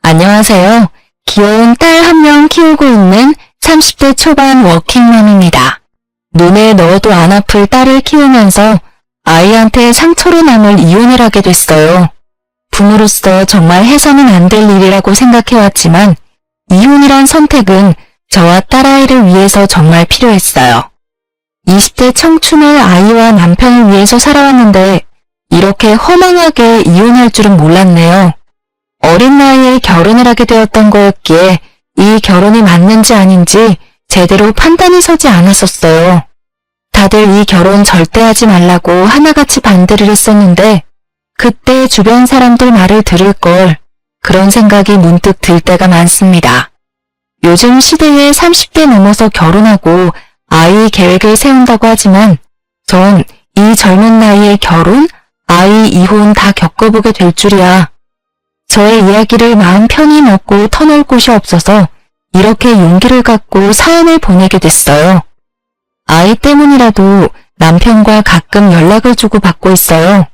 안녕하세요. 귀여운 딸 한 명 키우고 있는 30대 초반 워킹맘입니다. 눈에 넣어도 안 아플 딸을 키우면서 아이한테 상처로 남을 이혼을 하게 됐어요. 부모로서 정말 해서는 안 될 일이라고 생각해왔지만 이혼이란 선택은 저와 딸아이를 위해서 정말 필요했어요. 20대 청춘을 아이와 남편을 위해서 살아왔는데 이렇게 허망하게 이혼할 줄은 몰랐네요. 어린 나이에 결혼을 하게 되었던 거였기에 이 결혼이 맞는지 아닌지 제대로 판단이 서지 않았었어요. 다들 이 결혼 절대 하지 말라고 하나같이 반대를 했었는데 그때 주변 사람들 말을 들을 걸 그런 생각이 문득 들 때가 많습니다. 요즘 시대에 30대 넘어서 결혼하고 아이 계획을 세운다고 하지만 전 이 젊은 나이에 결혼, 아이 이혼 다 겪어보게 될 줄이야. 저의 이야기를 마음 편히 먹고 터놓을 곳이 없어서 이렇게 용기를 갖고 사연을 보내게 됐어요. 아이 때문이라도 남편과 가끔 연락을 주고받고 있어요.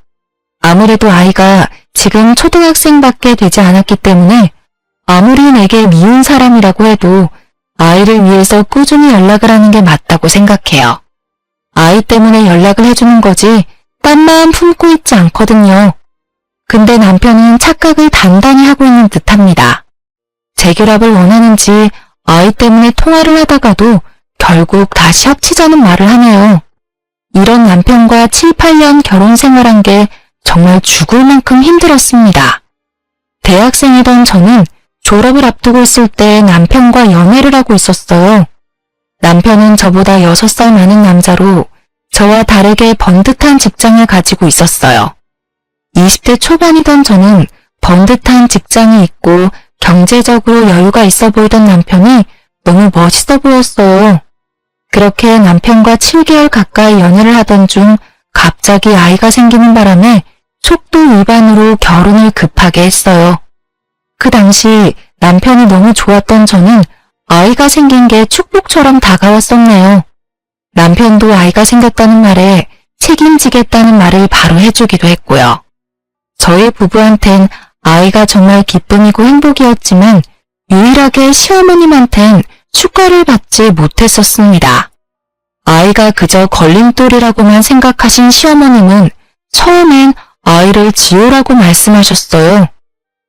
아무래도 아이가 지금 초등학생밖에 되지 않았기 때문에 아무리 내게 미운 사람이라고 해도 아이를 위해서 꾸준히 연락을 하는 게 맞다고 생각해요. 아이 때문에 연락을 해주는 거지 딴 마음 품고 있지 않거든요. 근데 남편은 착각을 단단히 하고 있는 듯합니다. 재결합을 원하는지 아이 때문에 통화를 하다가도 결국 다시 합치자는 말을 하네요. 이런 남편과 7, 8년 결혼 생활한 게 정말 죽을 만큼 힘들었습니다. 대학생이던 저는 졸업을 앞두고 있을 때 남편과 연애를 하고 있었어요. 남편은 저보다 6살 많은 남자로 저와 다르게 번듯한 직장을 가지고 있었어요. 20대 초반이던 저는 번듯한 직장이 있고 경제적으로 여유가 있어 보이던 남편이 너무 멋있어 보였어요. 그렇게 남편과 7개월 가까이 연애를 하던 중 갑자기 아이가 생기는 바람에 촉도 위반으로 결혼을 급하게 했어요. 그 당시 남편이 너무 좋았던 저는 아이가 생긴 게 축복처럼 다가왔었네요. 남편도 아이가 생겼다는 말에 책임지겠다는 말을 바로 해주기도 했고요. 저희 부부한텐 아이가 정말 기쁨이고 행복이었지만 유일하게 시어머님한텐 축가를 받지 못했었습니다. 아이가 그저 걸림돌이라고만 생각하신 시어머님은 처음엔 아이를 지우라고 말씀하셨어요.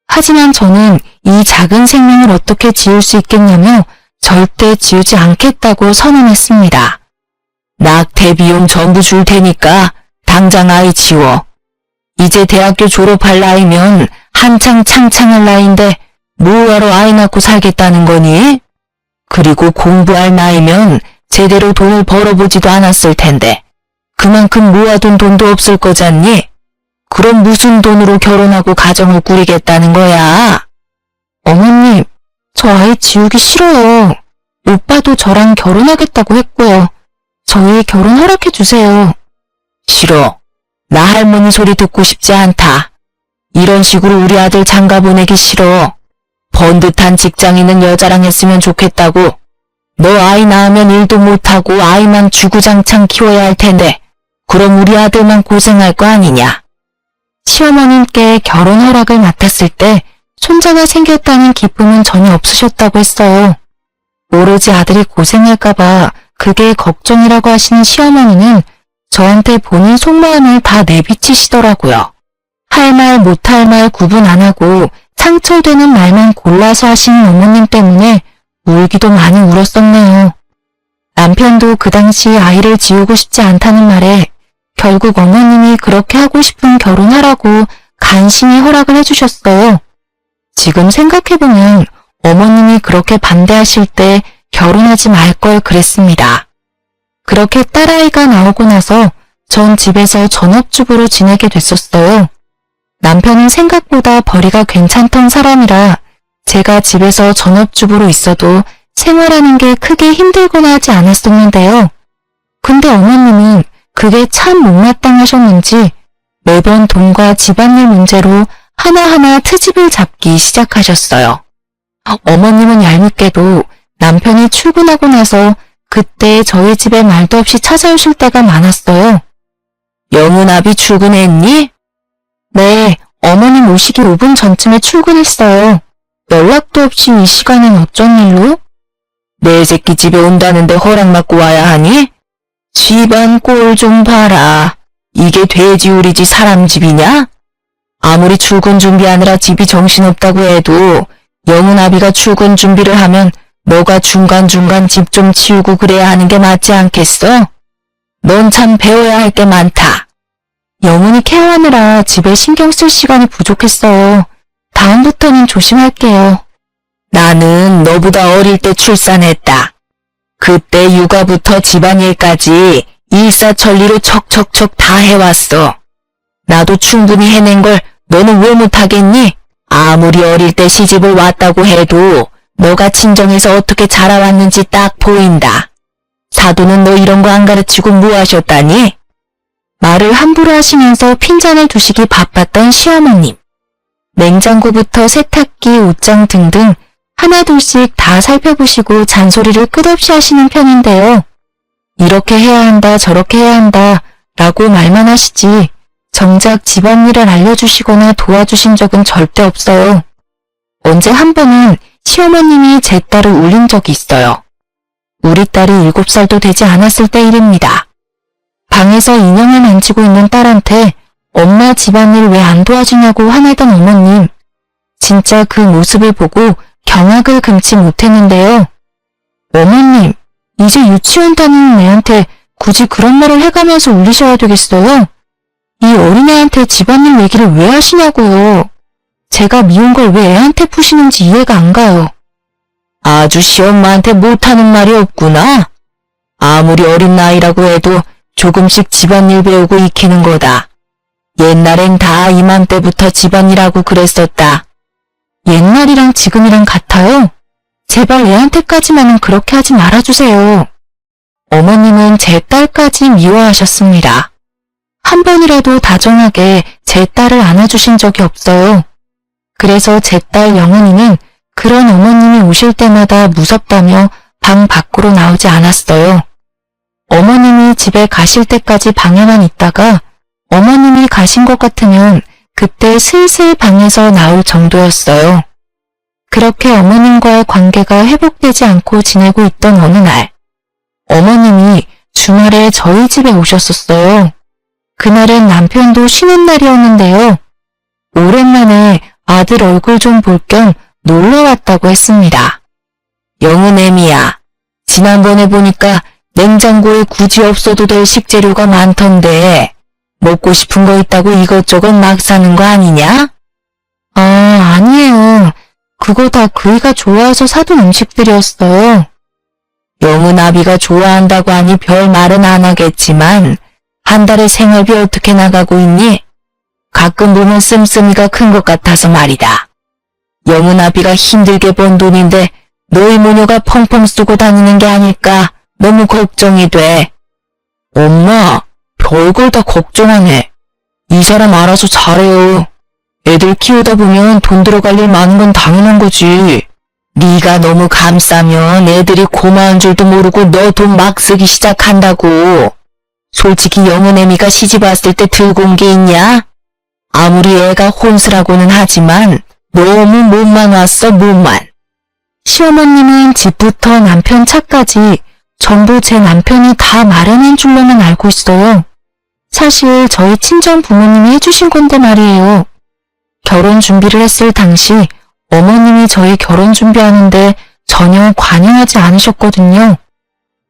하지만 저는 이 작은 생명을 어떻게 지울 수 있겠냐며 절대 지우지 않겠다고 선언했습니다. 낙태 비용 전부 줄 테니까 당장 아이 지워. 이제 대학교 졸업할 나이면 한창 창창할 나이인데 뭐하러 아이 낳고 살겠다는 거니? 그리고 공부할 나이면 제대로 돈을 벌어보지도 않았을 텐데 그만큼 모아둔 돈도 없을 거잖니? 그럼 무슨 돈으로 결혼하고 가정을 꾸리겠다는 거야? 어머님, 저 아이 지우기 싫어요. 오빠도 저랑 결혼하겠다고 했고요. 저희 결혼 허락해 주세요. 싫어. 나 할머니 소리 듣고 싶지 않다. 이런 식으로 우리 아들 장가 보내기 싫어. 번듯한 직장 있는 여자랑 했으면 좋겠다고. 너 아이 낳으면 일도 못하고 아이만 주구장창 키워야 할 텐데 그럼 우리 아들만 고생할 거 아니냐. 시어머님께 결혼 허락을 맡았을 때 손자가 생겼다는 기쁨은 전혀 없으셨다고 했어요. 오로지 아들이 고생할까봐 그게 걱정이라고 하시는 시어머니는 저한테 본인 속마음을 다 내비치시더라고요. 할 말 못할 말 구분 안 하고 상처되는 말만 골라서 하시는 어머님 때문에 울기도 많이 울었었네요. 남편도 그 당시 아이를 지우고 싶지 않다는 말에 결국 어머님이 그렇게 하고 싶은 결혼하라고 간신히 허락을 해주셨어요. 지금 생각해보면 어머님이 그렇게 반대하실 때 결혼하지 말 걸 그랬습니다. 그렇게 딸아이가 나오고 나서 전 집에서 전업주부로 지내게 됐었어요. 남편은 생각보다 벌이가 괜찮던 사람이라 제가 집에서 전업주부로 있어도 생활하는 게 크게 힘들거나 하지 않았었는데요. 근데 어머님은 그게 참 못마땅하셨는지 매번 돈과 집안일 문제로 하나하나 트집을 잡기 시작하셨어요. 어머님은 얄밉게도 남편이 출근하고 나서 그때 저희 집에 말도 없이 찾아오실 때가 많았어요. 영은아비 출근했니? 네, 어머님 오시기 5분 전쯤에 출근했어요. 연락도 없이 이 시간엔 어쩐 일로? 내 새끼 집에 온다는데 허락받고 와야 하니? 집안 꼴 좀 봐라. 이게 돼지우리지 사람 집이냐? 아무리 출근 준비하느라 집이 정신없다고 해도 영은아비가 출근 준비를 하면 너가 중간중간 집 좀 치우고 그래야 하는 게 맞지 않겠어? 넌 참 배워야 할 게 많다. 영은이 케어하느라 집에 신경 쓸 시간이 부족했어요. 다음부터는 조심할게요. 나는 너보다 어릴 때 출산했다. 그때 육아부터 집안일까지 일사천리로 척척척 다 해왔어. 나도 충분히 해낸 걸 너는 왜 못하겠니? 아무리 어릴 때 시집을 왔다고 해도 너가 친정에서 어떻게 자라왔는지 딱 보인다. 사도는 너 이런 거 안 가르치고 뭐 하셨다니? 말을 함부로 하시면서 핀잔을 두시기 바빴던 시어머님. 냉장고부터 세탁기, 옷장 등등 하나둘씩 다 살펴보시고 잔소리를 끝없이 하시는 편인데요. 이렇게 해야 한다, 저렇게 해야 한다 라고 말만 하시지 정작 집안일을 알려주시거나 도와주신 적은 절대 없어요. 언제 한 번은 시어머님이 제 딸을 울린 적이 있어요. 우리 딸이 7살도 되지 않았을 때 일입니다. 방에서 인형을 만지고 있는 딸한테 엄마 집안일 왜 안 도와주냐고 화내던 어머님. 진짜 그 모습을 보고 경악을 금치 못했는데요. 어머님, 이제 유치원 다니는 애한테 굳이 그런 말을 해가면서 울리셔야 되겠어요? 이 어린애한테 집안일 얘기를 왜 하시냐고요. 제가 미운 걸 왜 애한테 푸시는지 이해가 안 가요. 아주 시엄마한테 못하는 말이 없구나. 아무리 어린 나이라고 해도 조금씩 집안일 배우고 익히는 거다. 옛날엔 다 이맘때부터 집안일하고 그랬었다. 옛날이랑 지금이랑 같아요? 제발 애한테까지만은 그렇게 하지 말아주세요. 어머님은 제 딸까지 미워하셨습니다. 한 번이라도 다정하게 제 딸을 안아주신 적이 없어요. 그래서 제 딸 영은이는 그런 어머님이 오실 때마다 무섭다며 방 밖으로 나오지 않았어요. 어머님이 집에 가실 때까지 방에만 있다가 어머님이 가신 것 같으면 그때 슬슬 방에서 나올 정도였어요. 그렇게 어머님과의 관계가 회복되지 않고 지내고 있던 어느 날, 어머님이 주말에 저희 집에 오셨었어요. 그날은 남편도 쉬는 날이었는데요. 오랜만에 아들 얼굴 좀 볼 겸 놀러 왔다고 했습니다. 영은애미야, 지난번에 보니까 냉장고에 굳이 없어도 될 식재료가 많던데 먹고 싶은 거 있다고 이것저것 막 사는 거 아니냐? 아, 아니에요. 그거 다 그이가 좋아해서 사둔 음식들이었어요. 영은아비가 좋아한다고 하니 별 말은 안 하겠지만 한 달에 생활비 어떻게 나가고 있니? 가끔 보면 씀씀이가 큰 것 같아서 말이다. 영은아비가 힘들게 번 돈인데 너희 모녀가 펑펑 쓰고 다니는 게 아닐까 너무 걱정이 돼. 엄마, 별걸 다 걱정하네. 이 사람 알아서 잘해요. 애들 키우다 보면 돈 들어갈 일 많은 건 당연한 거지. 네가 너무 감싸면 애들이 고마운 줄도 모르고 너 돈 막 쓰기 시작한다고. 솔직히 영은애미가 시집 왔을 때 들고 온 게 있냐? 아무리 애가 혼수라고는 하지만 너무 몸만 왔어, 몸만. 시어머님은 집부터 남편 차까지 전부 제 남편이 다 마련한 줄로만 알고 있어요. 사실 저희 친정 부모님이 해주신 건데 말이에요. 결혼 준비를 했을 당시 어머님이 저희 결혼 준비하는데 전혀 관여하지 않으셨거든요.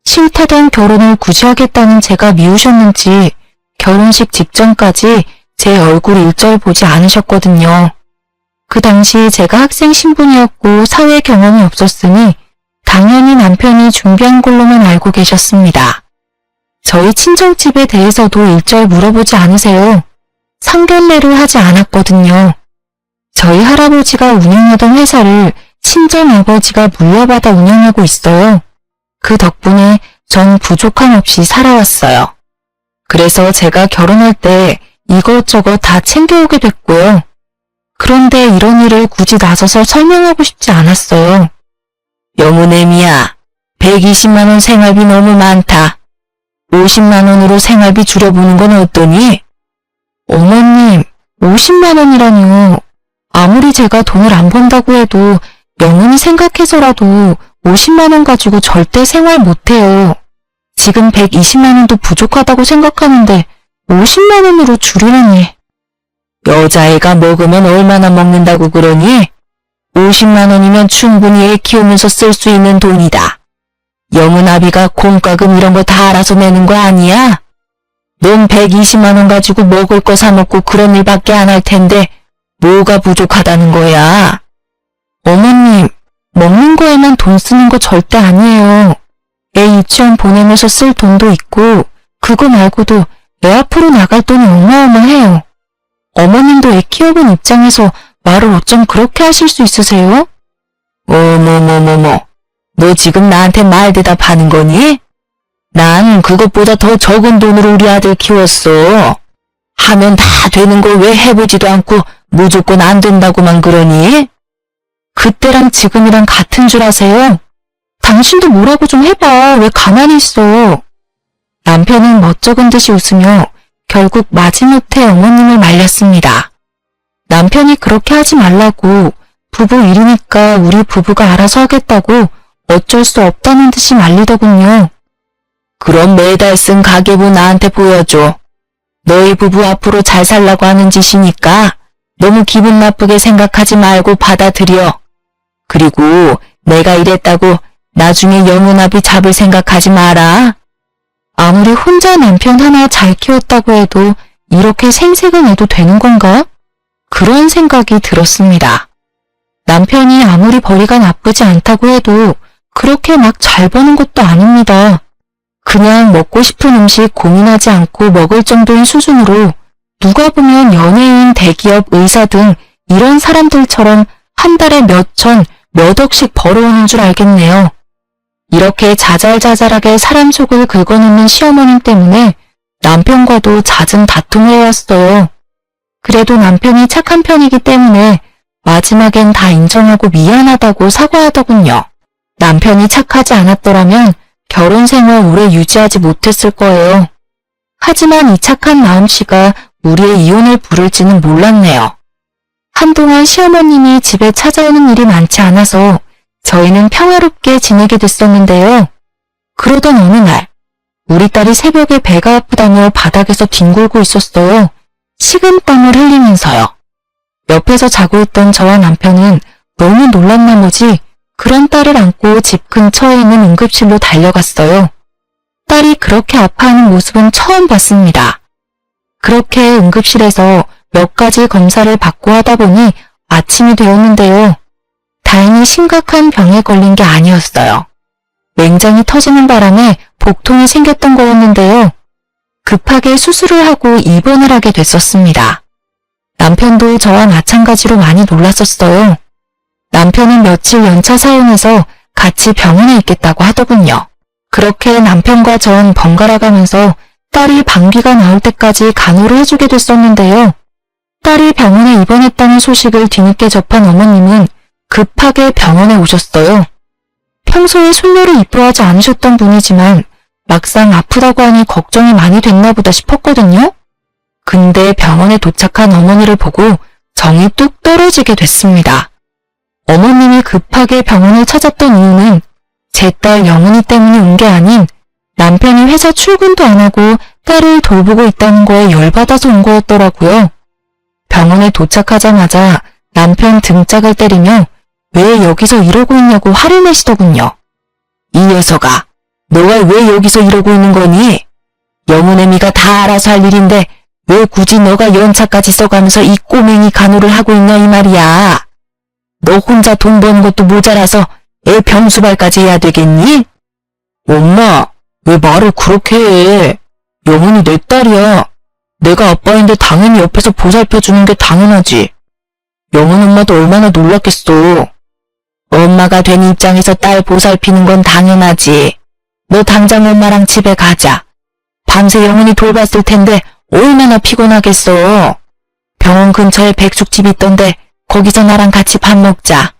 싫다던 결혼을 굳이 하겠다는 제가 미우셨는지 결혼식 직전까지 제 얼굴 일절 보지 않으셨거든요. 그 당시 제가 학생 신분이었고 사회 경험이 없었으니 당연히 남편이 준비한 걸로만 알고 계셨습니다. 저희 친정집에 대해서도 일절 물어보지 않으세요. 상견례를 하지 않았거든요. 저희 할아버지가 운영하던 회사를 친정아버지가 물려받아 운영하고 있어요. 그 덕분에 전 부족함 없이 살아왔어요. 그래서 제가 결혼할 때 이것저것 다 챙겨오게 됐고요. 그런데 이런 일을 굳이 나서서 설명하고 싶지 않았어요. 영은애미야, 120만 원 생활비 너무 많다. 50만 원으로 생활비 줄여보는 건 어떠니? 어머님, 50만 원이라뇨. 아무리 제가 돈을 안 번다고 해도 영훈이 생각해서라도 50만 원 가지고 절대 생활 못해요. 지금 120만 원도 부족하다고 생각하는데 50만 원으로 줄이라니. 여자애가 먹으면 얼마나 먹는다고 그러니? 50만 원이면 충분히 애 키우면서 쓸 수 있는 돈이다. 영은아비가 공과금 이런 거 다 알아서 내는 거 아니야? 넌 120만 원 가지고 먹을 거 사 먹고 그런 일밖에 안 할 텐데 뭐가 부족하다는 거야? 어머님, 먹는 거에만 돈 쓰는 거 절대 아니에요. 애 유치원 보내면서 쓸 돈도 있고 그거 말고도 애 앞으로 나갈 돈이 어마어마해요. 어머님도 애 키워본 입장에서 말을 어쩜 그렇게 하실 수 있으세요? 어머머머머, 너 지금 나한테 말 대답하는 거니? 난 그것보다 더 적은 돈으로 우리 아들 키웠어. 하면 다 되는 걸 왜 해보지도 않고 무조건 안 된다고만 그러니? 그때랑 지금이랑 같은 줄 아세요? 당신도 뭐라고 좀 해봐. 왜 가만히 있어? 남편은 멋쩍은 듯이 웃으며 결국 마지못해 어머님을 말렸습니다. 남편이 그렇게 하지 말라고 부부 일이니까 우리 부부가 알아서 하겠다고 어쩔 수 없다는 듯이 말리더군요. 그럼 매달 쓴 가계부 나한테 보여줘. 너희 부부 앞으로 잘 살라고 하는 짓이니까 너무 기분 나쁘게 생각하지 말고 받아들여. 그리고 내가 이랬다고 나중에 영은아비 잡을 생각하지 마라. 아무리 혼자 남편 하나 잘 키웠다고 해도 이렇게 생색을 내도 되는 건가? 그런 생각이 들었습니다. 남편이 아무리 벌이가 나쁘지 않다고 해도 그렇게 막 잘 버는 것도 아닙니다. 그냥 먹고 싶은 음식 고민하지 않고 먹을 정도인 수준으로 누가 보면 연예인, 대기업, 의사 등 이런 사람들처럼 한 달에 몇 천, 몇 억씩 벌어오는 줄 알겠네요. 이렇게 자잘자잘하게 사람 속을 긁어놓는 시어머님 때문에 남편과도 잦은 다툼을 해왔어요. 그래도 남편이 착한 편이기 때문에 마지막엔 다 인정하고 미안하다고 사과하더군요. 남편이 착하지 않았더라면 결혼 생활 오래 유지하지 못했을 거예요. 하지만 이 착한 마음씨가 우리의 이혼을 부를지는 몰랐네요. 한동안 시어머님이 집에 찾아오는 일이 많지 않아서 저희는 평화롭게 지내게 됐었는데요. 그러던 어느 날 우리 딸이 새벽에 배가 아프다며 바닥에서 뒹굴고 있었어요. 식은땀을 흘리면서요. 옆에서 자고 있던 저와 남편은 너무 놀란 나머지 그런 딸을 안고 집 근처에 있는 응급실로 달려갔어요. 딸이 그렇게 아파하는 모습은 처음 봤습니다. 그렇게 응급실에서 몇 가지 검사를 받고 하다 보니 아침이 되었는데요. 다행히 심각한 병에 걸린 게 아니었어요. 맹장이 터지는 바람에 복통이 생겼던 거였는데요. 급하게 수술을 하고 입원을 하게 됐었습니다. 남편도 저와 마찬가지로 많이 놀랐었어요. 남편은 며칠 연차 사용해서 같이 병원에 있겠다고 하더군요. 그렇게 남편과 전 번갈아 가면서 딸이 방귀가 나올 때까지 간호를 해주게 됐었는데요. 딸이 병원에 입원했다는 소식을 뒤늦게 접한 어머님은 급하게 병원에 오셨어요. 평소에 손녀를 이뻐하지 않으셨던 분이지만 막상 아프다고 하니 걱정이 많이 됐나 보다 싶었거든요. 근데 병원에 도착한 어머니를 보고 정이 뚝 떨어지게 됐습니다. 어머님이 급하게 병원을 찾았던 이유는 제 딸 영은이 때문에 온 게 아닌 남편이 회사 출근도 안 하고 딸을 돌보고 있다는 거에 열받아서 온 거였더라고요. 병원에 도착하자마자 남편 등짝을 때리며 왜 여기서 이러고 있냐고 화를 내시더군요. 이 녀석아, 너가 왜 여기서 이러고 있는 거니? 영은애미가 다 알아서 할 일인데 왜 굳이 너가 연차까지 써가면서 이 꼬맹이 간호를 하고 있냐 이 말이야. 너 혼자 돈 버는 것도 모자라서 애 병수발까지 해야 되겠니? 엄마, 왜 말을 그렇게 해? 영은이 내 딸이야. 내가 아빠인데 당연히 옆에서 보살펴주는 게 당연하지. 영은 엄마도 얼마나 놀랐겠어. 엄마가 된 입장에서 딸 보살피는 건 당연하지. 너 당장 엄마랑 집에 가자. 밤새 영은이 돌봤을 텐데 얼마나 피곤하겠어. 병원 근처에 백숙집 있던데 거기서 나랑 같이 밥 먹자.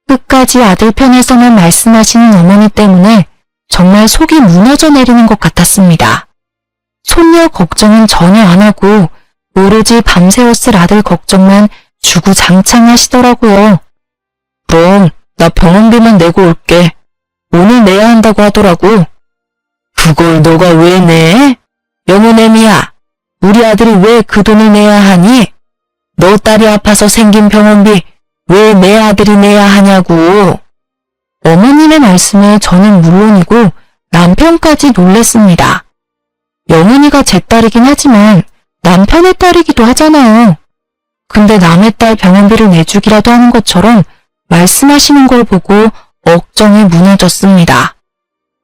끝까지 아들 편에서만 말씀하시는 어머니 때문에 정말 속이 무너져 내리는 것 같았습니다. 손녀 걱정은 전혀 안 하고 오로지 밤새웠을 아들 걱정만 주구장창 하시더라고요. 그럼 나 병원비만 내고 올게. 오늘 내야 한다고 하더라고. 그걸 너가 왜 내? 영은애미야, 우리 아들이 왜 그 돈을 내야 하니? 너 딸이 아파서 생긴 병원비 왜 내 아들이 내야 하냐고. 어머님의 말씀에 저는 물론이고 남편까지 놀랬습니다. 영은이가 제 딸이긴 하지만 남편의 딸이기도 하잖아요. 근데 남의 딸 병원비를 내주기라도 하는 것처럼 말씀하시는 걸 보고 억정이 무너졌습니다.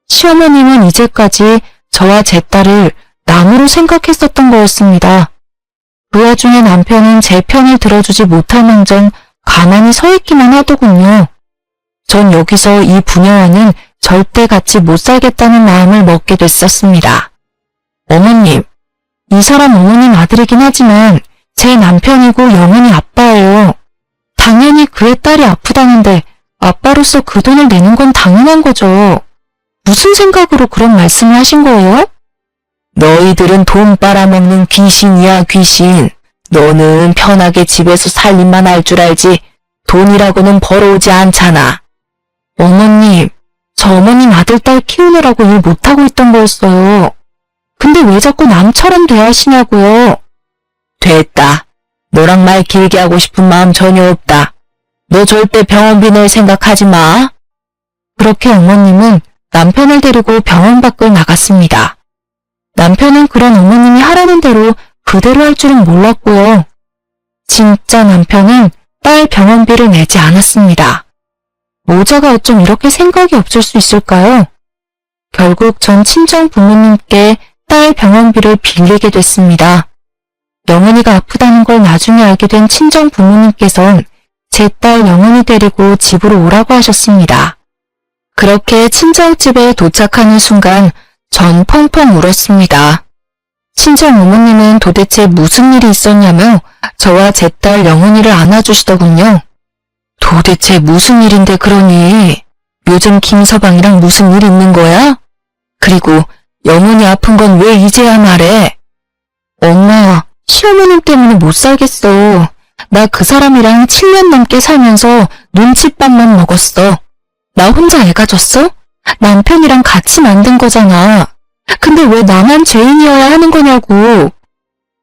시어머님은 이제까지 저와 제 딸을 남으로 생각했었던 거였습니다. 그 와중에 남편은 제 편을 들어주지 못할 망정 가만히 서 있기만 하더군요. 전 여기서 이 부녀와는 절대 같이 못 살겠다는 마음을 먹게 됐었습니다. 어머님, 이 사람 어머님 아들이긴 하지만 제 남편이고 영은이 아빠예요. 당연히 그의 딸이 아프다는데 아빠로서 그 돈을 내는 건 당연한 거죠. 무슨 생각으로 그런 말씀을 하신 거예요? 너희들은 돈 빨아먹는 귀신이야, 귀신. 너는 편하게 집에서 살림만 할 줄 알지 돈이라고는 벌어오지 않잖아. 어머님, 저 어머님 아들 딸 키우느라고 일 못하고 있던 거였어요. 근데 왜 자꾸 남처럼 대하시냐고요. 됐다. 너랑 말 길게 하고 싶은 마음 전혀 없다. 너 절대 병원비 낼 생각하지 마. 그렇게 어머님은 남편을 데리고 병원 밖을 나갔습니다. 남편은 그런 어머님이 하라는 대로 그대로 할 줄은 몰랐고요. 진짜 남편은 딸 병원비를 내지 않았습니다. 모자가 어쩜 이렇게 생각이 없을 수 있을까요? 결국 전 친정 부모님께 딸 병원비를 빌리게 됐습니다. 영은이가 아프다는 걸 나중에 알게 된 친정 부모님께선 제 딸 영은이 데리고 집으로 오라고 하셨습니다. 그렇게 친정집에 도착하는 순간 전 펑펑 울었습니다. 친정 어머님은 도대체 무슨 일이 있었냐며 저와 제 딸 영은이를 안아주시더군요. 도대체 무슨 일인데 그러니? 요즘 김서방이랑 무슨 일 있는 거야? 그리고 영은이 아픈 건 왜 이제야 말해? 엄마, 시어머님 때문에 못 살겠어. 나 그 사람이랑 7년 넘게 살면서 눈칫밥만 먹었어. 나 혼자 애 가졌어? 남편이랑 같이 만든 거잖아. 근데 왜 나만 죄인이어야 하는 거냐고.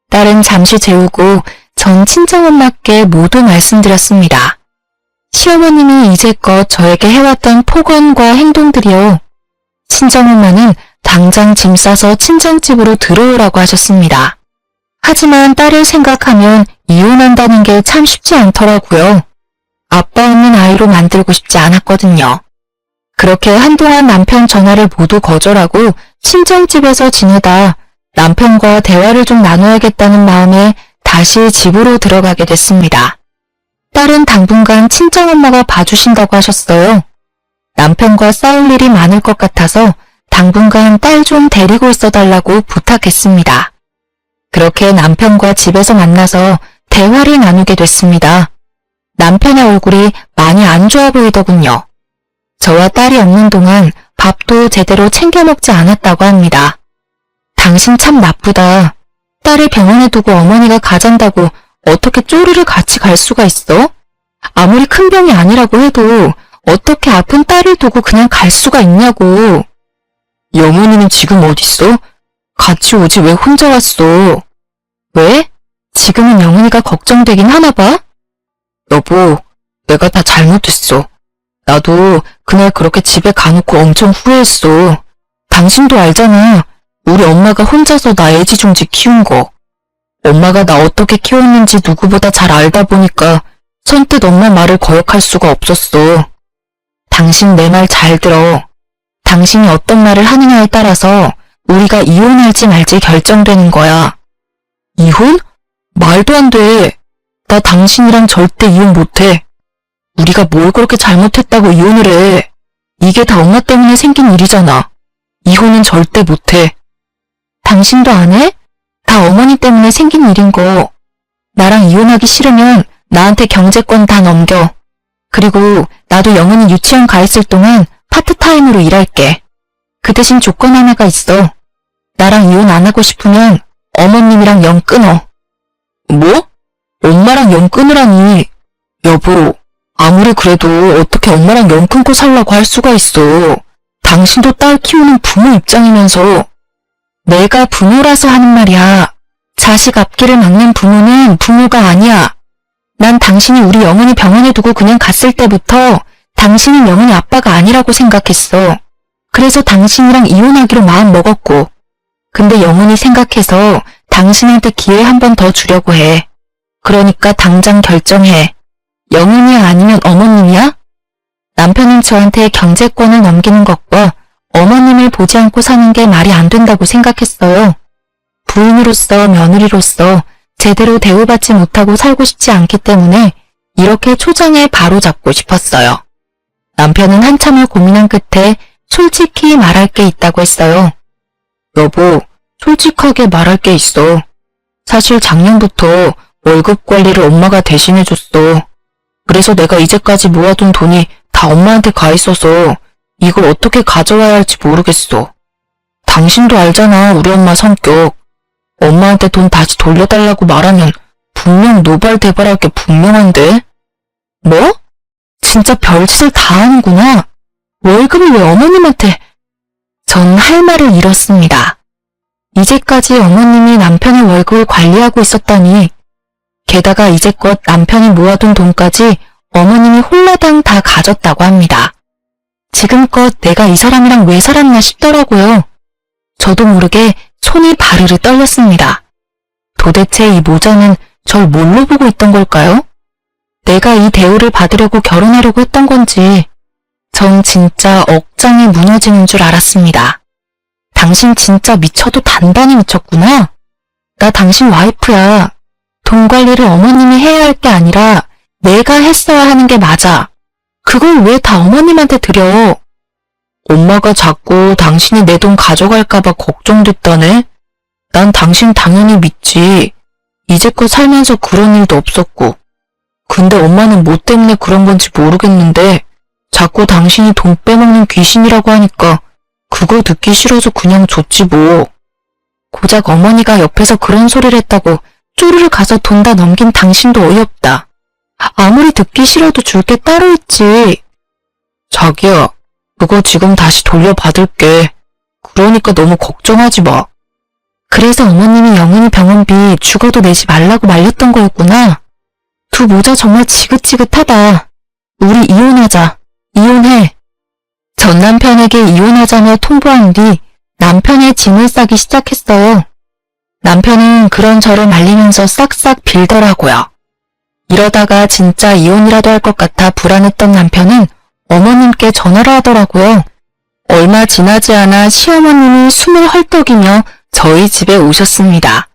딸은 잠시 재우고 전 친정엄마께 모두 말씀드렸습니다. 시어머님이 이제껏 저에게 해왔던 폭언과 행동들이요. 친정엄마는 당장 짐 싸서 친정집으로 들어오라고 하셨습니다. 하지만 딸을 생각하면 이혼한다는 게 참 쉽지 않더라고요. 아빠 없는 아이로 만들고 싶지 않았거든요. 그렇게 한동안 남편 전화를 모두 거절하고 친정집에서 지내다 남편과 대화를 좀 나눠야겠다는 마음에 다시 집으로 들어가게 됐습니다. 딸은 당분간 친정엄마가 봐주신다고 하셨어요. 남편과 싸울 일이 많을 것 같아서 당분간 딸 좀 데리고 있어달라고 부탁했습니다. 그렇게 남편과 집에서 만나서 대화를 나누게 됐습니다. 남편의 얼굴이 많이 안 좋아 보이더군요. 저와 딸이 없는 동안 밥도 제대로 챙겨 먹지 않았다고 합니다. 당신 참 나쁘다. 딸을 병원에 두고 어머니가 가잔다고 어떻게 쪼르르 같이 갈 수가 있어? 아무리 큰 병이 아니라고 해도 어떻게 아픈 딸을 두고 그냥 갈 수가 있냐고. 영훈이는 지금 어딨어? 같이 오지 왜 혼자 왔어? 왜? 지금은 영훈이가 걱정되긴 하나 봐? 여보, 내가 다 잘못했어. 나도 그날 그렇게 집에 가놓고 엄청 후회했어. 당신도 알잖아. 우리 엄마가 혼자서 나 애지중지 키운 거. 엄마가 나 어떻게 키웠는지 누구보다 잘 알다 보니까 선뜻 엄마 말을 거역할 수가 없었어. 당신 내 말 잘 들어. 당신이 어떤 말을 하느냐에 따라서 우리가 이혼할지 말지 결정되는 거야. 이혼? 말도 안 돼. 나 당신이랑 절대 이혼 못해. 우리가 뭘 그렇게 잘못했다고 이혼을 해. 이게 다 엄마 때문에 생긴 일이잖아. 이혼은 절대 못해. 당신도 안 해? 다 어머니 때문에 생긴 일인 거. 나랑 이혼하기 싫으면 나한테 경제권 다 넘겨. 그리고 나도 영은이 유치원 가 있을 동안 파트타임으로 일할게. 그 대신 조건 하나가 있어. 나랑 이혼 안 하고 싶으면 어머님이랑 영 끊어. 뭐? 엄마랑 연 끊으라니. 여보, 아무리 그래도 어떻게 엄마랑 연 끊고 살라고 할 수가 있어. 당신도 딸 키우는 부모 입장이면서. 내가 부모라서 하는 말이야. 자식 앞길을 막는 부모는 부모가 아니야. 난 당신이 우리 영은이 병원에 두고 그냥 갔을 때부터 당신은 영은이 아빠가 아니라고 생각했어. 그래서 당신이랑 이혼하기로 마음 먹었고. 근데 영은이 생각해서 당신한테 기회 한 번 더 주려고 해. 그러니까 당장 결정해. 영은이야 아니면 어머님이야? 남편은 저한테 경제권을 넘기는 것과 어머님을 보지 않고 사는 게 말이 안 된다고 생각했어요. 부인으로서 며느리로서 제대로 대우받지 못하고 살고 싶지 않기 때문에 이렇게 초장에 바로잡고 싶었어요. 남편은 한참을 고민한 끝에 솔직히 말할 게 있다고 했어요. 여보, 솔직하게 말할 게 있어. 사실 작년부터 월급 관리를 엄마가 대신해줬어. 그래서 내가 이제까지 모아둔 돈이 다 엄마한테 가 있어서 이걸 어떻게 가져와야 할지 모르겠어. 당신도 알잖아, 우리 엄마 성격. 엄마한테 돈 다시 돌려달라고 말하면 분명 노발대발할 게 분명한데? 뭐? 진짜 별짓을 다 하는구나. 월급을 왜 어머님한테... 전 할 말을 잃었습니다. 이제까지 어머님이 남편의 월급을 관리하고 있었다니. 게다가 이제껏 남편이 모아둔 돈까지 어머님이 홀라당 다 가졌다고 합니다. 지금껏 내가 이 사람이랑 왜 살았나 싶더라고요. 저도 모르게 손이 바르르 떨렸습니다. 도대체 이 모자는 절 뭘로 보고 있던 걸까요? 내가 이 대우를 받으려고 결혼하려고 했던 건지 전 진짜 억장이 무너지는 줄 알았습니다. 당신 진짜 미쳐도 단단히 미쳤구나. 나 당신 와이프야. 돈 관리를 어머님이 해야 할 게 아니라 내가 했어야 하는 게 맞아. 그걸 왜 다 어머님한테 드려? 엄마가 자꾸 당신이 내 돈 가져갈까봐 걱정됐다네? 난 당신 당연히 믿지. 이제껏 살면서 그런 일도 없었고. 근데 엄마는 뭐 때문에 그런 건지 모르겠는데 자꾸 당신이 돈 빼먹는 귀신이라고 하니까 그거 듣기 싫어서 그냥 줬지 뭐. 고작 어머니가 옆에서 그런 소리를 했다고 쪼르르 가서 돈 다 넘긴 당신도 어이없다. 아무리 듣기 싫어도 줄 게 따로 있지. 자기야, 그거 지금 다시 돌려받을게. 그러니까 너무 걱정하지 마. 그래서 어머님이 영은이 병원비 죽어도 내지 말라고 말렸던 거였구나. 두 모자 정말 지긋지긋하다. 우리 이혼하자. 이혼해. 전 남편에게 이혼하자며 통보한 뒤 남편의 짐을 싸기 시작했어요. 남편은 그런저런 말리면서 싹싹 빌더라고요. 이러다가 진짜 이혼이라도 할 것 같아 불안했던 남편은 어머님께 전화를 하더라고요. 얼마 지나지 않아 시어머님이 숨을 헐떡이며 저희 집에 오셨습니다.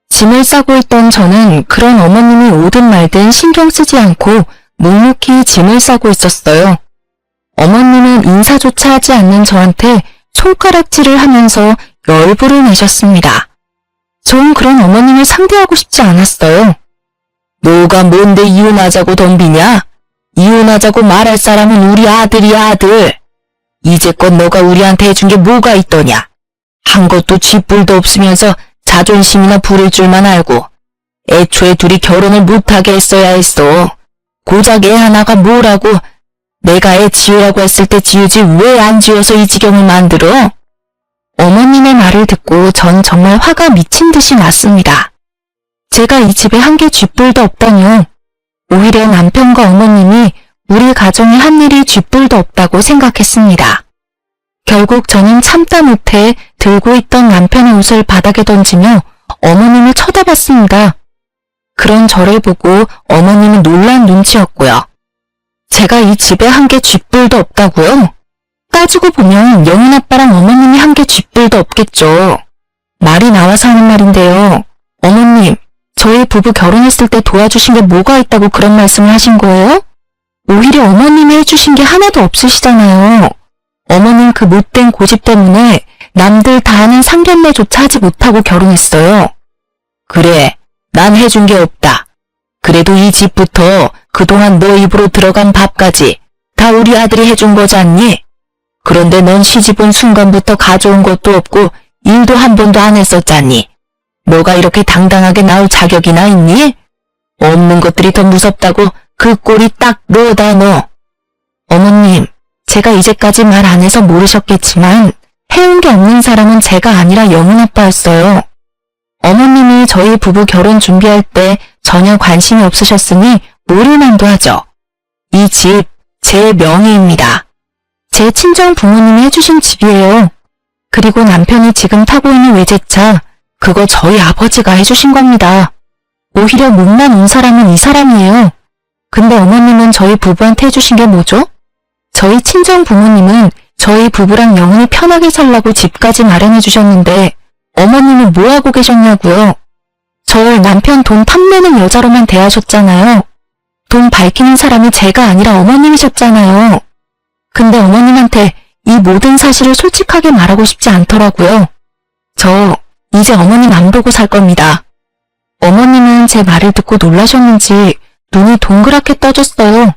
짐을 싸고 있던 저는 그런 어머님이 오든 말든 신경 쓰지 않고 묵묵히 짐을 싸고 있었어요. 어머님은 인사조차 하지 않는 저한테 손가락질을 하면서 열불을 내셨습니다. 전 그런 어머님을 상대하고 싶지 않았어요. 너가 뭔데 이혼하자고 덤비냐? 이혼하자고 말할 사람은 우리 아들이야, 아들. 이제껏 너가 우리한테 해준 게 뭐가 있더냐? 한 것도 쥐뿔도 없으면서 자존심이나 부릴 줄만 알고 애초에 둘이 결혼을 못하게 했어야 했어. 고작 애 하나가 뭐라고. 내가 애 지으라고 했을 때 지우지 왜 안 지워서 이 지경을 만들어? 어머님의 말을 듣고 전 정말 화가 미친 듯이 났습니다. 제가 이 집에 한 개 쥐뿔도 없다뇨. 오히려 남편과 어머님이 우리 가정에 한 일이 쥐뿔도 없다고 생각했습니다. 결국 저는 참다 못해 들고 있던 남편의 옷을 바닥에 던지며 어머님을 쳐다봤습니다. 그런 저를 보고 어머님은 놀란 눈치였고요. 제가 이 집에 한 개 쥐뿔도 없다고요? 따지고 보면 영인 아빠랑 어머님이 한 개 쥐뿔도 없겠죠. 말이 나와서 하는 말인데요. 어머님, 저희 부부 결혼했을 때 도와주신 게 뭐가 있다고 그런 말씀을 하신 거예요? 오히려 어머님이 해주신 게 하나도 없으시잖아요. 어머님 그 못된 고집 때문에 남들 다 하는 상견례조차 하지 못하고 결혼했어요. 그래, 난 해준 게 없다. 그래도 이 집부터 그동안 너 입으로 들어간 밥까지 다 우리 아들이 해준 거지 않니? 그런데 넌 시집 온 순간부터 가져온 것도 없고 일도 한 번도 안 했었잖니. 너가 이렇게 당당하게 나올 자격이나 있니? 없는 것들이 더 무섭다고 그 꼴이 딱 너다 너. 어머님, 제가 이제까지 말 안 해서 모르셨겠지만 해온 게 없는 사람은 제가 아니라 영훈 아빠였어요. 어머님이 저희 부부 결혼 준비할 때 전혀 관심이 없으셨으니 모를만도 하죠. 이 집 제 명의입니다. 제 친정 부모님이 해주신 집이에요. 그리고 남편이 지금 타고 있는 외제차, 그거 저희 아버지가 해주신 겁니다. 오히려 못난 온 사람은 이 사람이에요. 근데 어머님은 저희 부부한테 해주신 게 뭐죠? 저희 친정 부모님은 저희 부부랑 영훈이 편하게 살라고 집까지 마련해 주셨는데 어머님은 뭐하고 계셨냐고요. 절 남편 돈 탐내는 여자로만 대하셨잖아요. 돈 밝히는 사람이 제가 아니라 어머님이셨잖아요. 근데 어머님한테 이 모든 사실을 솔직하게 말하고 싶지 않더라고요. 저 이제 어머님 안 보고 살 겁니다. 어머님은 제 말을 듣고 놀라셨는지 눈이 동그랗게 떠졌어요.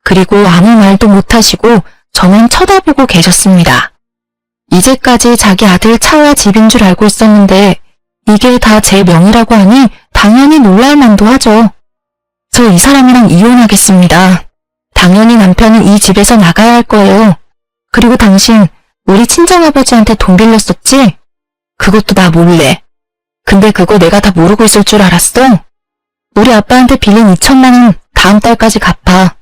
그리고 아무 말도 못하시고 저만 쳐다보고 계셨습니다. 이제까지 자기 아들 차와 집인 줄 알고 있었는데 이게 다 제 명의라고 하니 당연히 놀랄 만도 하죠. 저 이 사람이랑 이혼하겠습니다. 당연히 남편은 이 집에서 나가야 할 거예요. 그리고 당신 우리 친정아버지한테 돈 빌렸었지? 그것도 나 몰래. 근데 그거 내가 다 모르고 있을 줄 알았어? 우리 아빠한테 빌린 2천만 원 다음 달까지 갚아.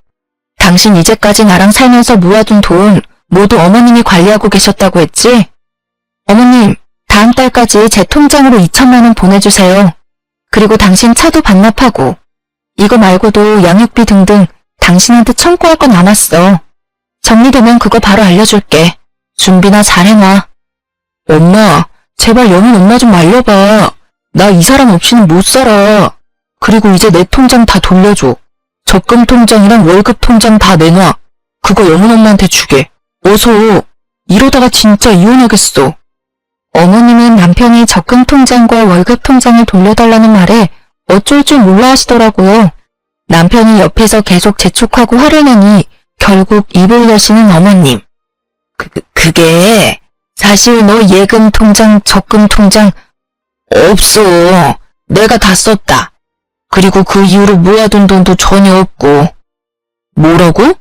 당신 이제까지 나랑 살면서 모아둔 돈 모두 어머님이 관리하고 계셨다고 했지? 어머님, 다음 달까지 제 통장으로 2천만 원 보내주세요. 그리고 당신 차도 반납하고 이거 말고도 양육비 등등 당신한테 청구할 거 남았어. 정리되면 그거 바로 알려줄게. 준비나 잘해놔. 엄마, 제발 영훈 엄마 좀 말려봐. 나 이 사람 없이는 못 살아. 그리고 이제 내 통장 다 돌려줘. 적금 통장이랑 월급 통장 다 내놔. 그거 영훈 엄마한테 주게. 어서. 이러다가 진짜 이혼하겠어. 어머님은 남편이 적금 통장과 월급 통장을 돌려달라는 말에 어쩔 줄 몰라 하시더라고요. 남편이 옆에서 계속 재촉하고 화를 내니 결국 입을 여시는 어머님. 그게 사실 너 예금 통장, 적금 통장 없어. 내가 다 썼다. 그리고 그 이후로 모아둔 돈도 전혀 없고. 뭐라고?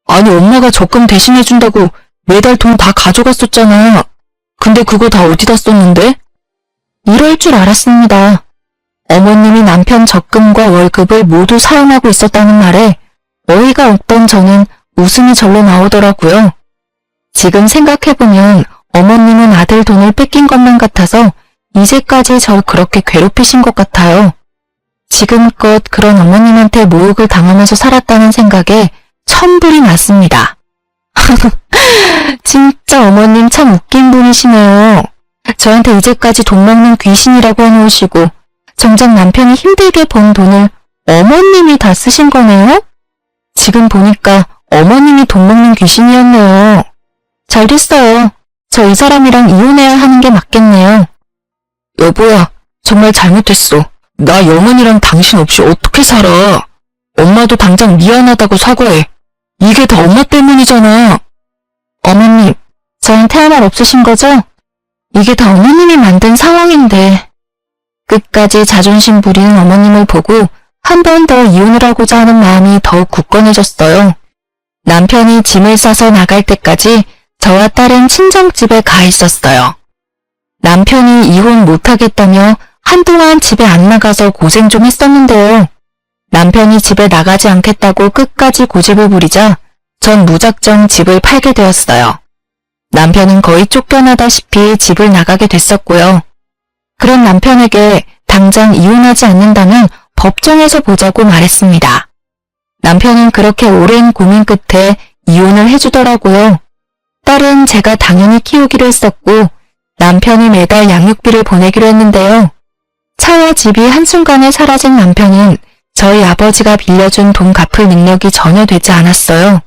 아니 엄마가 적금 대신해준다고 매달 돈 다 가져갔었잖아. 근데 그거 다 어디다 썼는데? 이럴 줄 알았습니다. 어머님이 남편 적금과 월급을 모두 사용하고 있었다는 말에 어이가 없던 저는 웃음이 절로 나오더라고요. 지금 생각해보면 어머님은 아들 돈을 뺏긴 것만 같아서 이제까지 절 그렇게 괴롭히신 것 같아요. 지금껏 그런 어머님한테 모욕을 당하면서 살았다는 생각에 천불이 났습니다. 진짜 어머님 참 웃긴 분이시네요. 저한테 이제까지 돈 먹는 귀신이라고 해놓으시고 정작 남편이 힘들게 번 돈을 어머님이 다 쓰신 거네요? 지금 보니까 어머님이 돈 먹는 귀신이었네요. 잘 됐어요. 저 이 사람이랑 이혼해야 하는 게 맞겠네요. 여보야, 정말 잘못했어. 나 영훈이랑 당신 없이 어떻게 살아. 엄마도 당장 미안하다고 사과해. 이게 다 엄마 때문이잖아. 어머님, 저한테 할 말 없으신 거죠? 이게 다 어머님이 만든 상황인데. 끝까지 자존심 부리는 어머님을 보고 한 번 더 이혼을 하고자 하는 마음이 더욱 굳건해졌어요. 남편이 짐을 싸서 나갈 때까지 저와 딸은 친정집에 가 있었어요. 남편이 이혼 못하겠다며 한동안 집에 안 나가서 고생 좀 했었는데요. 남편이 집에 나가지 않겠다고 끝까지 고집을 부리자 전 무작정 집을 팔게 되었어요. 남편은 거의 쫓겨나다시피 집을 나가게 됐었고요. 그런 남편에게 당장 이혼하지 않는다면 법정에서 보자고 말했습니다. 남편은 그렇게 오랜 고민 끝에 이혼을 해주더라고요. 딸은 제가 당연히 키우기로 했었고 남편이 매달 양육비를 보내기로 했는데요. 차와 집이 한순간에 사라진 남편은 저희 아버지가 빌려준 돈 갚을 능력이 전혀 되지 않았어요.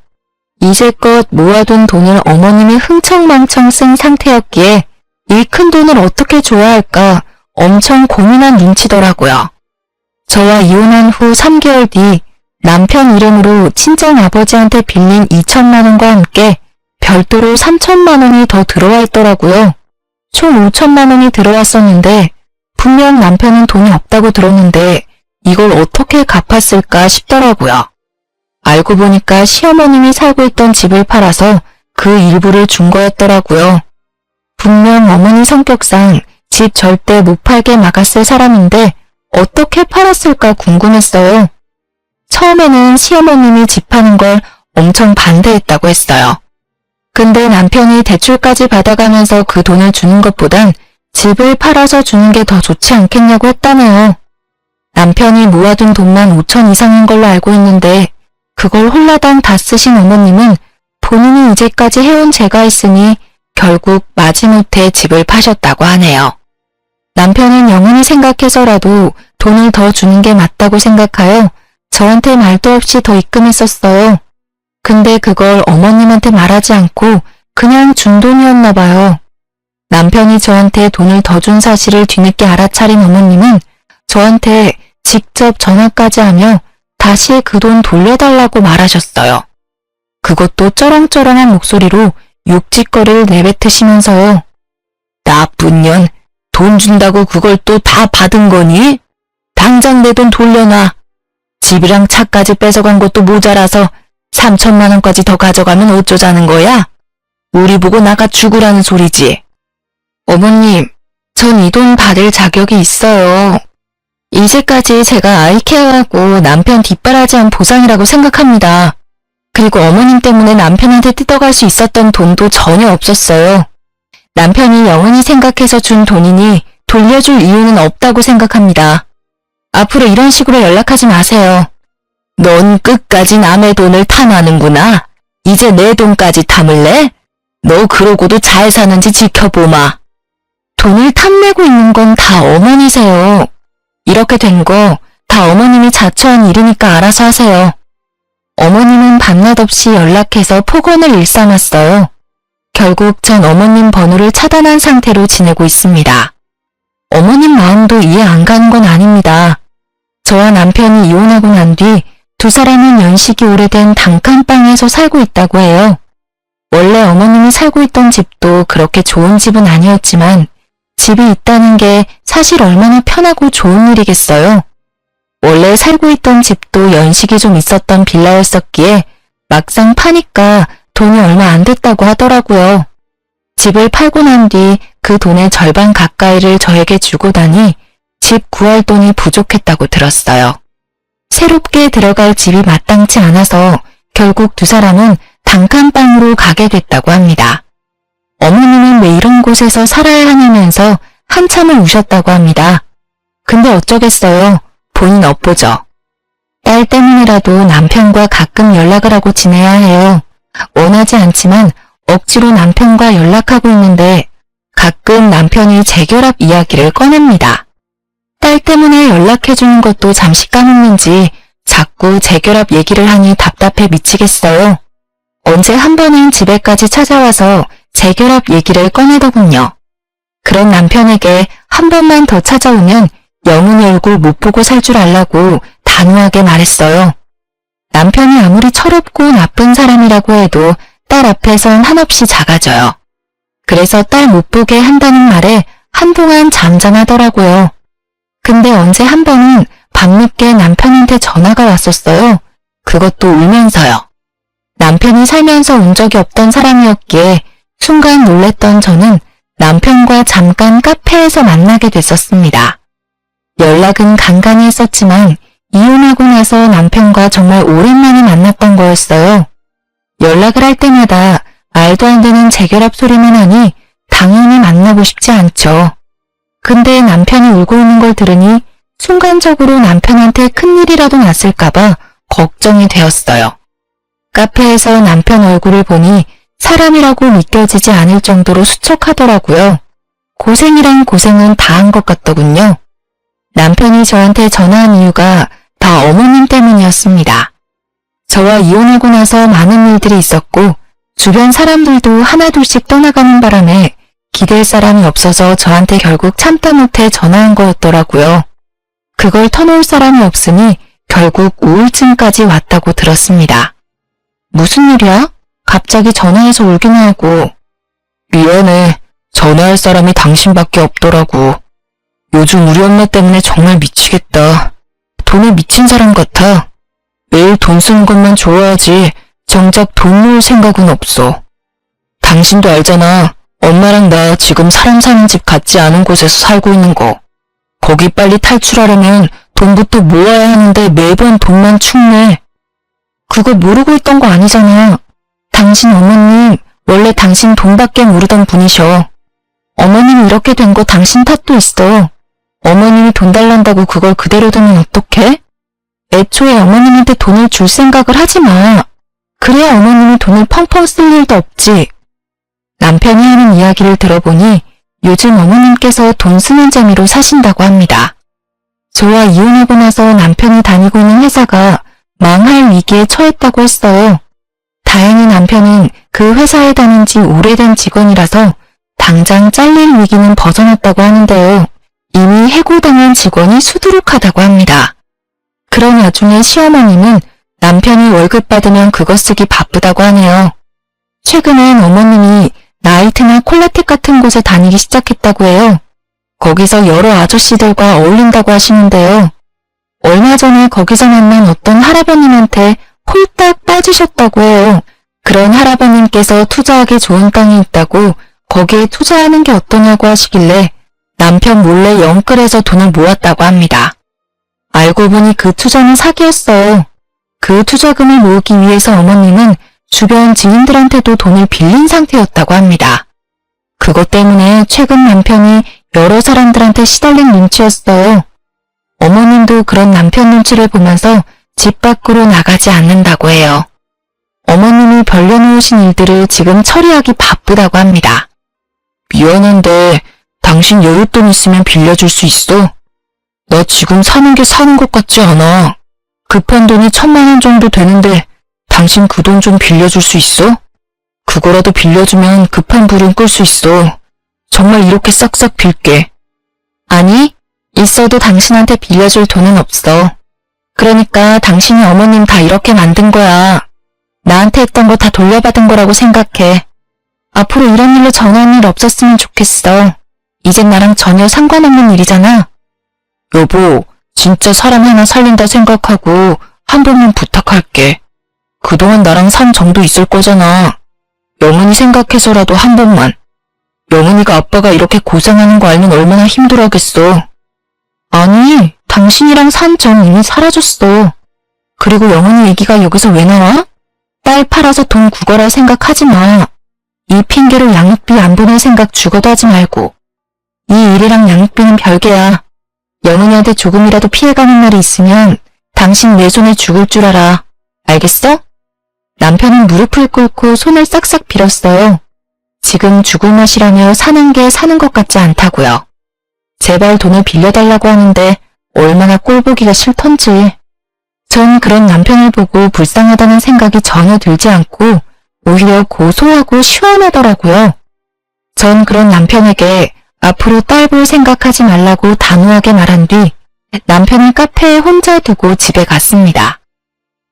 이제껏 모아둔 돈을 어머님이 흥청망청 쓴 상태였기에 이 큰 돈을 어떻게 줘야 할까 엄청 고민한 눈치더라고요. 저와 이혼한 후 3개월 뒤 남편 이름으로 친정아버지한테 빌린 2천만 원과 함께 별도로 3천만 원이 더 들어와 있더라고요. 총 5천만 원이 들어왔었는데 분명 남편은 돈이 없다고 들었는데 이걸 어떻게 갚았을까 싶더라고요. 알고 보니까 시어머님이 살고 있던 집을 팔아서 그 일부를 준 거였더라고요. 분명 어머니 성격상 집 절대 못 팔게 막았을 사람인데 어떻게 팔았을까 궁금했어요. 처음에는 시어머님이 집 파는 걸 엄청 반대했다고 했어요. 근데 남편이 대출까지 받아가면서 그 돈을 주는 것보단 집을 팔아서 주는 게 더 좋지 않겠냐고 했다네요. 남편이 모아둔 돈만 5천 이상인 걸로 알고 있는데 그걸 홀라당 다 쓰신 어머님은 본인이 이제까지 해온 죄가 있으니 결국 마지못해 집을 파셨다고 하네요. 남편은 영원히 생각해서라도 돈을 더 주는 게 맞다고 생각하여 저한테 말도 없이 더 입금했었어요. 근데 그걸 어머님한테 말하지 않고 그냥 준 돈이었나 봐요. 남편이 저한테 돈을 더 준 사실을 뒤늦게 알아차린 어머님은 저한테 직접 전화까지 하며 다시 그 돈 돌려달라고 말하셨어요. 그것도 쩌렁쩌렁한 목소리로 욕짓거리를 내뱉으시면서요. 나쁜 년, 돈 준다고 그걸 또 다 받은 거니? 당장 내 돈 돌려놔. 집이랑 차까지 뺏어간 것도 모자라서 3천만 원까지 더 가져가면 어쩌자는 거야? 우리 보고 나가 죽으라는 소리지. 어머님, 전 이 돈 받을 자격이 있어요. 이제까지 제가 아이 케어하고 남편 뒷바라지한 보상이라고 생각합니다. 그리고 어머님 때문에 남편한테 뜯어갈 수 있었던 돈도 전혀 없었어요. 남편이 영원히 생각해서 준 돈이니 돌려줄 이유는 없다고 생각합니다. 앞으로 이런 식으로 연락하지 마세요. 넌 끝까지 남의 돈을 탐하는구나. 이제 내 돈까지 탐을래? 너 그러고도 잘 사는지 지켜보마. 돈을 탐내고 있는 건 다 어머니세요. 이렇게 된 거 다 어머님이 자초한 일이니까 알아서 하세요. 어머님은 밤낮 없이 연락해서 폭언을 일삼았어요. 결국 전 어머님 번호를 차단한 상태로 지내고 있습니다. 어머님 마음도 이해 안 가는 건 아닙니다. 저와 남편이 이혼하고 난 뒤 두 사람은 연식이 오래된 단칸방에서 살고 있다고 해요. 원래 어머님이 살고 있던 집도 그렇게 좋은 집은 아니었지만 집이 있다는 게 사실 얼마나 편하고 좋은 일이겠어요. 원래 살고 있던 집도 연식이 좀 있었던 빌라였었기에 막상 파니까 돈이 얼마 안 됐다고 하더라고요. 집을 팔고 난 뒤 그 돈의 절반 가까이를 저에게 주고 나니 집 구할 돈이 부족했다고 들었어요. 새롭게 들어갈 집이 마땅치 않아서 결국 두 사람은 단칸방으로 가게 됐다고 합니다. 어머님은 왜 이런 곳에서 살아야 하냐면서 한참을 우셨다고 합니다. 근데 어쩌겠어요. 본인 업보죠. 딸 때문이라도 남편과 가끔 연락을 하고 지내야 해요. 원하지 않지만 억지로 남편과 연락하고 있는데 가끔 남편이 재결합 이야기를 꺼냅니다. 딸 때문에 연락해주는 것도 잠시 까먹는지 자꾸 재결합 얘기를 하니 답답해 미치겠어요. 언제 한 번은 집에까지 찾아와서 재결합 얘기를 꺼내더군요. 그런 남편에게 한 번만 더 찾아오면 영은이 얼굴 못 보고 살 줄 알라고 단호하게 말했어요. 남편이 아무리 철없고 나쁜 사람이라고 해도 딸 앞에선 한없이 작아져요. 그래서 딸 못 보게 한다는 말에 한동안 잠잠하더라고요. 근데 언제 한 번은 밤늦게 남편한테 전화가 왔었어요. 그것도 울면서요. 남편이 살면서 온 적이 없던 사람이었기에 순간 놀랬던 저는 남편과 잠깐 카페에서 만나게 됐었습니다. 연락은 간간히 했었지만 이혼하고 나서 남편과 정말 오랜만에 만났던 거였어요. 연락을 할 때마다 말도 안 되는 재결합 소리만 하니 당연히 만나고 싶지 않죠. 근데 남편이 울고 있는 걸 들으니 순간적으로 남편한테 큰일이라도 났을까봐 걱정이 되었어요. 카페에서 남편 얼굴을 보니 사람이라고 믿겨지지 않을 정도로 수척하더라고요. 고생이란 고생은 다 한 것 같더군요. 남편이 저한테 전화한 이유가 다 어머님 때문이었습니다. 저와 이혼하고 나서 많은 일들이 있었고 주변 사람들도 하나둘씩 떠나가는 바람에 기댈 사람이 없어서 저한테 결국 참다 못해 전화한 거였더라고요. 그걸 터놓을 사람이 없으니 결국 우울증까지 왔다고 들었습니다. 무슨 일이야? 갑자기 전화해서 울기나 하고. 미안해. 전화할 사람이 당신밖에 없더라고. 요즘 우리 엄마 때문에 정말 미치겠다. 돈에 미친 사람 같아. 매일 돈 쓰는 것만 좋아하지 정작 돈 모을 생각은 없어. 당신도 알잖아. 엄마랑 나 지금 사람 사는 집 같지 않은 곳에서 살고 있는 거. 거기 빨리 탈출하려면 돈부터 모아야 하는데 매번 돈만 축내. 그거 모르고 있던 거 아니잖아. 당신 어머님 원래 당신 돈밖에 모르던 분이셔. 어머님이 이렇게 된 거 당신 탓도 있어. 어머님이 돈 달란다고 그걸 그대로 두면 어떡해? 애초에 어머님한테 돈을 줄 생각을 하지 마. 그래야 어머님이 돈을 펑펑 쓸 일도 없지. 남편이 하는 이야기를 들어보니 요즘 어머님께서 돈 쓰는 재미로 사신다고 합니다. 저와 이혼하고 나서 남편이 다니고 있는 회사가 망할 위기에 처했다고 했어요. 다행히 남편은 그 회사에 다닌 지 오래된 직원이라서 당장 잘릴 위기는 벗어났다고 하는데요. 이미 해고당한 직원이 수두룩하다고 합니다. 그런 와중에 시어머님은 남편이 월급 받으면 그거 쓰기 바쁘다고 하네요. 최근엔 어머님이 나이트나 콜라텍 같은 곳에 다니기 시작했다고 해요. 거기서 여러 아저씨들과 어울린다고 하시는데요. 얼마 전에 거기서 만난 어떤 할아버님한테 홀딱 빠지셨다고 해요. 그런 할아버님께서 투자하기 좋은 땅이 있다고 거기에 투자하는 게 어떠냐고 하시길래 남편 몰래 영끌해서 돈을 모았다고 합니다. 알고 보니 그 투자는 사기였어요. 그 투자금을 모으기 위해서 어머님은 주변 지인들한테도 돈을 빌린 상태였다고 합니다. 그것 때문에 최근 남편이 여러 사람들한테 시달린 눈치였어요. 어머님도 그런 남편 눈치를 보면서 집 밖으로 나가지 않는다고 해요. 어머님이 벌려놓으신 일들을 지금 처리하기 바쁘다고 합니다. 미안한데 당신 여윳돈 있으면 빌려줄 수 있어? 나 지금 사는 게 사는 것 같지 않아. 급한 돈이 1,000만 원 정도 되는데 당신 그 돈 좀 빌려줄 수 있어? 그거라도 빌려주면 급한 불은 끌 수 있어. 정말 이렇게 싹싹 빌게. 아니, 있어도 당신한테 빌려줄 돈은 없어. 그러니까 당신이 어머님 다 이렇게 만든 거야. 나한테 했던 거 다 돌려받은 거라고 생각해. 앞으로 이런 일로 전화한 일 없었으면 좋겠어. 이젠 나랑 전혀 상관없는 일이잖아. 여보, 진짜 사람 하나 살린다 생각하고 한 번만 부탁할게. 그동안 나랑 산 정도 있을 거잖아. 영은이 생각해서라도 한 번만. 영은이가 아빠가 이렇게 고생하는 거 알면 얼마나 힘들어하겠어. 아니, 당신이랑 산 정 이미 사라졌어. 그리고 영은이 얘기가 여기서 왜 나와? 딸 팔아서 돈 구걸할 생각하지 마. 이 핑계로 양육비 안 보낼 생각 죽어도 하지 말고. 이 일이랑 양육비는 별개야. 영은이한테 조금이라도 피해가는 날이 있으면 당신 내 손에 죽을 줄 알아. 알겠어? 남편은 무릎을 꿇고 손을 싹싹 빌었어요. 지금 죽을 맛이라며 사는 게 사는 것 같지 않다고요. 제발 돈을 빌려달라고 하는데 얼마나 꼴보기가 싫던지. 전 그런 남편을 보고 불쌍하다는 생각이 전혀 들지 않고 오히려 고소하고 시원하더라고요. 전 그런 남편에게 앞으로 딸 볼 생각하지 말라고 단호하게 말한 뒤 남편을 카페에 혼자 두고 집에 갔습니다.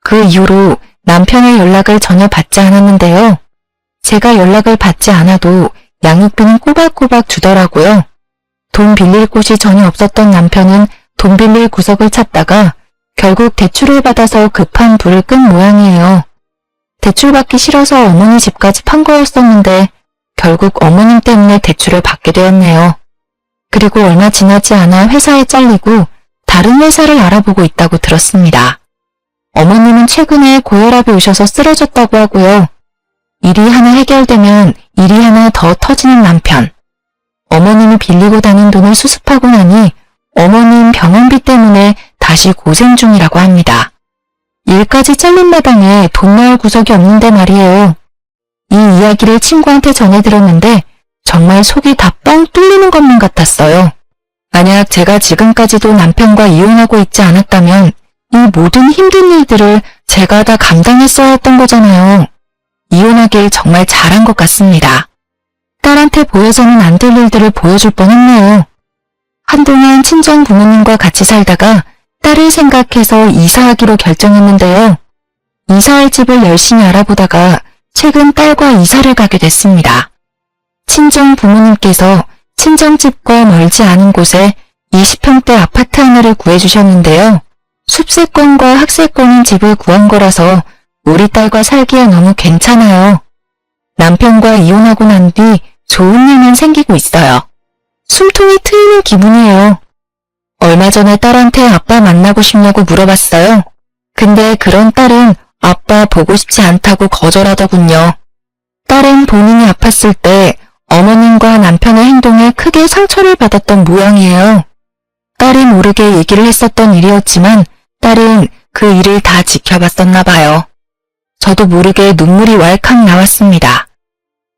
그 이후로 남편의 연락을 전혀 받지 않았는데요. 제가 연락을 받지 않아도 양육비는 꼬박꼬박 주더라고요. 돈 빌릴 곳이 전혀 없었던 남편은 돈 빌릴 구석을 찾다가 결국 대출을 받아서 급한 불을 끈 모양이에요. 대출받기 싫어서 어머니 집까지 판 거였었는데 결국 어머님 때문에 대출을 받게 되었네요. 그리고 얼마 지나지 않아 회사에 잘리고 다른 회사를 알아보고 있다고 들었습니다. 어머님은 최근에 고혈압이 오셔서 쓰러졌다고 하고요. 일이 하나 해결되면 일이 하나 더 터지는 남편. 어머님이 빌리고 다닌 돈을 수습하고 나니 어머님 병원비 때문에 다시 고생 중이라고 합니다. 일까지 잘린 마당에 돈 나올 구석이 없는데 말이에요. 이 이야기를 친구한테 전해 들었는데 정말 속이 다 뻥 뚫리는 것만 같았어요. 만약 제가 지금까지도 남편과 이혼하고 있지 않았다면 이 모든 힘든 일들을 제가 다 감당했어야 했던 거잖아요. 이혼하길 정말 잘한 것 같습니다. 딸한테 보여서는 안 될 일들을 보여줄 뻔했네요. 한동안 친정 부모님과 같이 살다가 딸을 생각해서 이사하기로 결정했는데요. 이사할 집을 열심히 알아보다가 최근 딸과 이사를 가게 됐습니다. 친정 부모님께서 친정집과 멀지 않은 곳에 20평대 아파트 하나를 구해주셨는데요. 숲세권과 학세권인 집을 구한 거라서 우리 딸과 살기에 너무 괜찮아요. 남편과 이혼하고 난 뒤 좋은 일만 생기고 있어요. 숨통이 트이는 기분이에요. 얼마 전에 딸한테 아빠 만나고 싶냐고 물어봤어요. 근데 그런 딸은 아빠 보고 싶지 않다고 거절하더군요. 딸은 본인이 아팠을 때 어머님과 남편의 행동에 크게 상처를 받았던 모양이에요. 딸이 모르게 얘기를 했었던 일이었지만 딸은 그 일을 다 지켜봤었나 봐요. 저도 모르게 눈물이 왈칵 나왔습니다.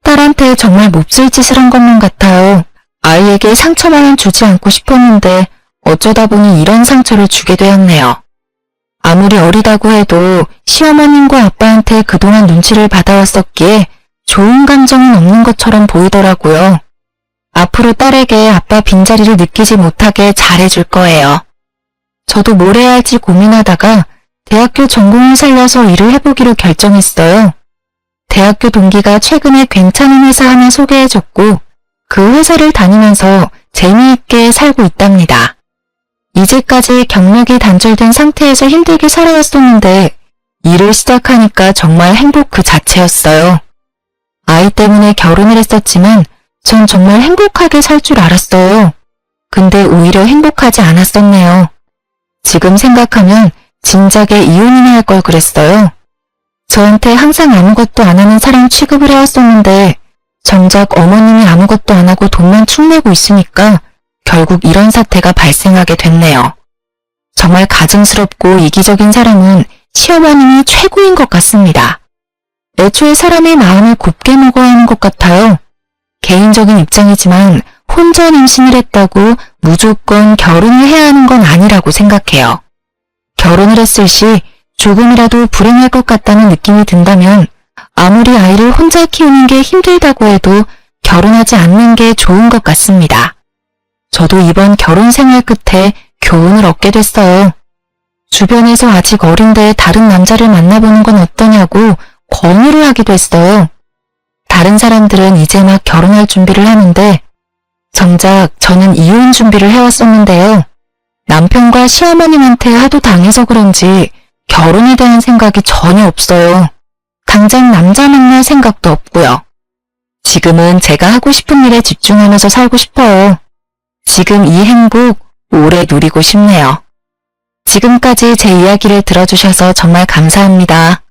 딸한테 정말 몹쓸 짓을 한 것만 같아요. 아이에게 상처만은 주지 않고 싶었는데 어쩌다 보니 이런 상처를 주게 되었네요. 아무리 어리다고 해도 시어머님과 아빠한테 그동안 눈치를 받아왔었기에 좋은 감정은 없는 것처럼 보이더라고요. 앞으로 딸에게 아빠 빈자리를 느끼지 못하게 잘해줄 거예요. 저도 뭘 해야 할지 고민하다가 대학교 전공을 살려서 일을 해보기로 결정했어요. 대학교 동기가 최근에 괜찮은 회사 하나 소개해줬고 그 회사를 다니면서 재미있게 살고 있답니다. 이제까지 경력이 단절된 상태에서 힘들게 살아왔었는데 일을 시작하니까 정말 행복 그 자체였어요. 아이 때문에 결혼을 했었지만 전 정말 행복하게 살 줄 알았어요. 근데 오히려 행복하지 않았었네요. 지금 생각하면 진작에 이혼이나 할 걸 그랬어요. 저한테 항상 아무것도 안 하는 사람 취급을 해왔었는데 정작 어머님이 아무것도 안 하고 돈만 축내고 있으니까 결국 이런 사태가 발생하게 됐네요. 정말 가증스럽고 이기적인 사람은 시어머님이 최고인 것 같습니다. 애초에 사람의 마음을 곱게 먹어야 하는 것 같아요. 개인적인 입장이지만 혼전 임신을 했다고 무조건 결혼을 해야 하는 건 아니라고 생각해요. 결혼을 했을 시 조금이라도 불행할 것 같다는 느낌이 든다면 아무리 아이를 혼자 키우는 게 힘들다고 해도 결혼하지 않는 게 좋은 것 같습니다. 저도 이번 결혼 생활 끝에 교훈을 얻게 됐어요. 주변에서 아직 어린데 다른 남자를 만나보는 건 어떠냐고 권유를 하기도 했어요. 다른 사람들은 이제 막 결혼할 준비를 하는데 정작 저는 이혼 준비를 해왔었는데요. 남편과 시어머님한테 하도 당해서 그런지 결혼에 대한 생각이 전혀 없어요. 당장 남자 만날 생각도 없고요. 지금은 제가 하고 싶은 일에 집중하면서 살고 싶어요. 지금 이 행복 오래 누리고 싶네요. 지금까지 제 이야기를 들어주셔서 정말 감사합니다.